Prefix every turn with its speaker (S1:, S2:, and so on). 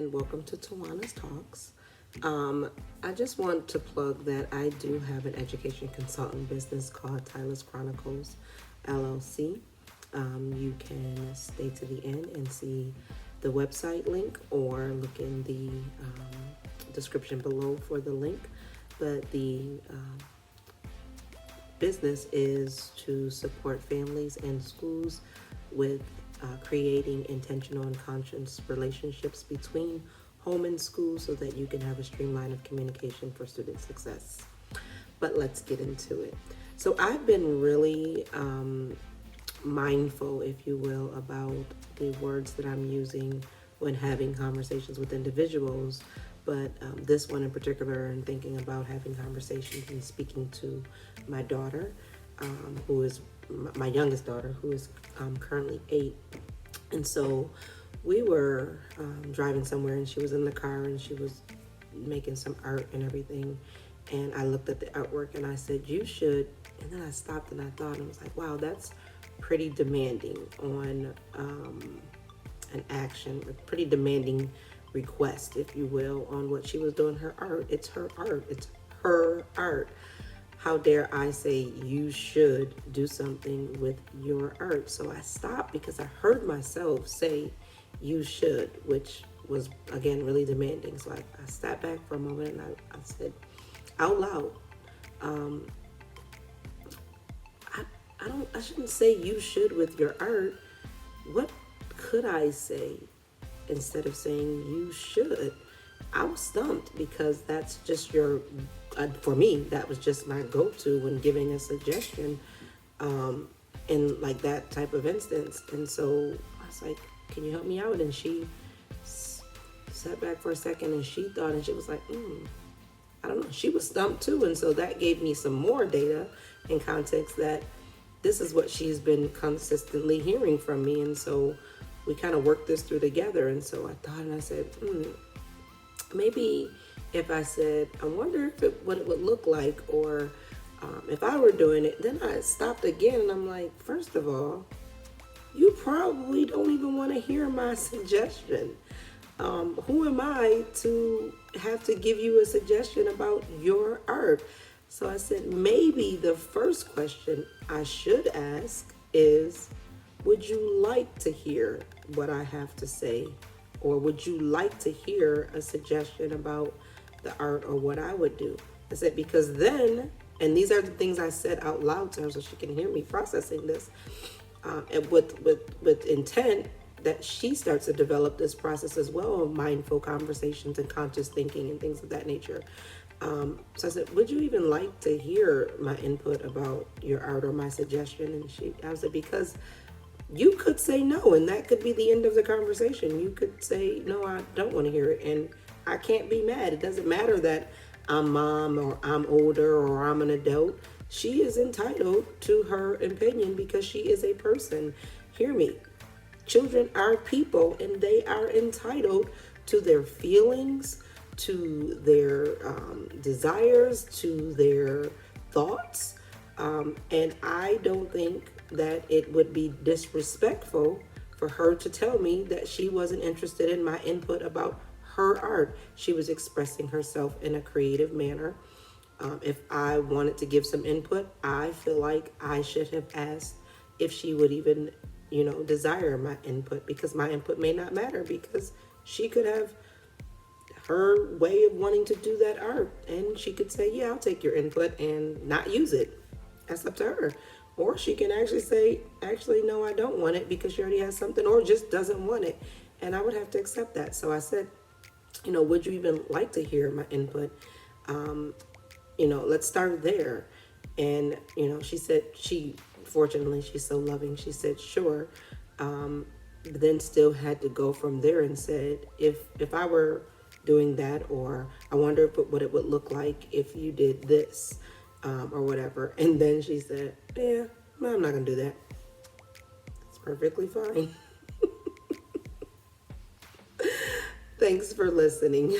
S1: and welcome to Tawana's Talks. I just want to plug that I do have an education consultant business called Tyler's Chronicles LLC. You can stay to the end and see the website link or look in the description below for the link. But the business is to support families and schools with creating intentional and conscious relationships between home and school so that you can have a streamline of communication for student success. But let's get into it. So I've been really mindful, if you will, about the words that I'm using when having conversations with individuals. But this one in particular, and thinking about having conversations and speaking to my daughter, who is my youngest daughter, who is currently 8. And so we were driving somewhere, and she was in the car, and she was making some art and everything. And I looked at the artwork, and I said, "You should." And then I stopped and I thought, and I was like, "Wow, that's pretty demanding on an action, a pretty demanding request, if you will, on what she was doing. Her art. It's her art. It's her art. How dare I say you should do something with your art?" So I stopped because I heard myself say you should, which was, again, really demanding. So I sat back for a moment and I said out loud, I shouldn't say you should with your art. What could I say instead of saying you should? I was stumped because that's just for me, that was just my go-to when giving a suggestion in like that type of instance. And so I was like, "Can you help me out?" And she sat back for a second and she thought, and she was like, I don't know. She was stumped too. And so that gave me some more data and context that this is what she's been consistently hearing from me. And so we kind of worked this through together. And so I thought, and I said, maybe if I said, "I wonder what it would look like," or if I were doing it. Then I stopped again and I'm like, first of all, you probably don't even want to hear my suggestion. Who am I to have to give you a suggestion about your art? So I said, maybe the first question I should ask is, would you like to hear what I have to say? Or would you like to hear a suggestion about the art or what I would do? I said, because then, and these are the things I said out loud to her so she can hear me processing this, and with intent that she starts to develop this process as well of mindful conversations and conscious thinking and things of that nature. So I said, would you even like to hear my input about your art or my suggestion? And I said, because you could say no, and that could be the end of the conversation. You could say, "No, I don't want to hear it." And I can't be mad. It doesn't matter that I'm mom or I'm older or I'm an adult. She is entitled to her opinion because she is a person. Hear me. Children are people, and they are entitled to their feelings, to their desires, to their thoughts. And I don't think that it would be disrespectful for her to tell me that she wasn't interested in my input about her art. She was expressing herself in a creative manner. If I wanted to give some input, I feel like I should have asked if she would even, desire my input, because my input may not matter, because she could have her way of wanting to do that art, and she could say, "Yeah, I'll take your input," and not use it. That's up to her. Or she can actually say, "Actually, no, I don't want it," because she already has something, or just doesn't want it. And I would have to accept that. So I said, would you even like to hear my input? Let's start there. And, she said, fortunately, she's so loving. She said, "Sure." But then still had to go from there and said, if I were doing that, or I wonder what it would look like if you did this, or whatever. And then she said, "Yeah, no, I'm not going to do that." It's perfectly fine. Thanks for listening.